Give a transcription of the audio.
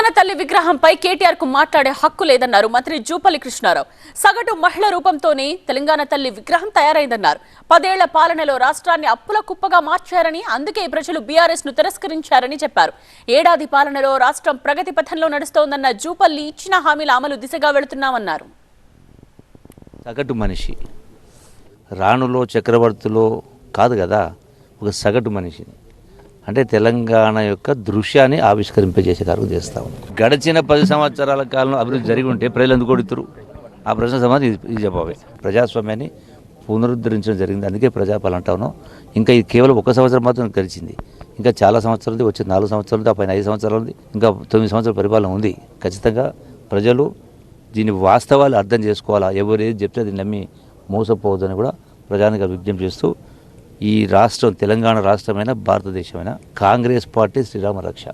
తెలంగాణ తల్లి విగ్రహంపై కేటీఆర్ కు మాట్లాడే హక్కు లేదన్నారు మంత్రి జూపల్లి కృష్ణారావు. సగటు మహిళ రూపంతోనే తెలంగాణ తల్లి విగ్రహం తయారైందన్నారు. 10 ఏళ్ల పాలనలో రాష్ట్రాన్ని అప్పుల కుప్పగా మార్చారని, అందుకే ప్రజలు బీఆర్ఎస్ ను తిరస్కరించారని చెప్పారు. ఏడాది పాలనలో రాష్ట్రం ప్రగతి పథంలో నడుస్తోందన్న జూపల్లి ఇచ్చిన హామీల అమలు దిశగా వెళుతున్నామన్నారు. సగటు మనిషి రాణులో చక్రవర్తిలో కాదు కదా, ఒక సగటు మనిషిని అంటే తెలంగాణ యొక్క దృశ్యాన్ని ఆవిష్కరింపజేసే కార్యక్రమం చేస్తాము. గడిచిన 10 సంవత్సరాల కాలంలో అభివృద్ధి జరిగి ఉంటే ప్రజలు ఎందుకు కొడుతురు? ఆ ప్రశ్న సమాధానం ఇది జవాబే. ప్రజాస్వామ్యాన్ని పునరుద్ధరించడం జరిగింది, అందుకే ప్రజాపాలన అంటాను. ఇంకా ఇది కేవలం 1 సంవత్సరం మాత్రం గడిచింది. ఇంకా చాలా సంవత్సరాలు ఉంది, వచ్చే 4 సంవత్సరాలు ఉంది, ఆ పైన 5 సంవత్సరాలు ఉంది, ఇంకా 9 సంవత్సరాల పరిపాలన ఉంది. ఖచ్చితంగా ప్రజలు దీని వాస్తవాలు అర్థం చేసుకోవాలా. ఎవరు ఏది చెప్తే అది నమ్మి మోసపోవద్దని కూడా ప్రజానికి విజ్ఞప్తి చేస్తూ, ఈ రాష్ట్రం తెలంగాణ రాష్ట్రమైన భారతదేశమైన కాంగ్రెస్ పార్టీ శ్రీరామ రక్ష.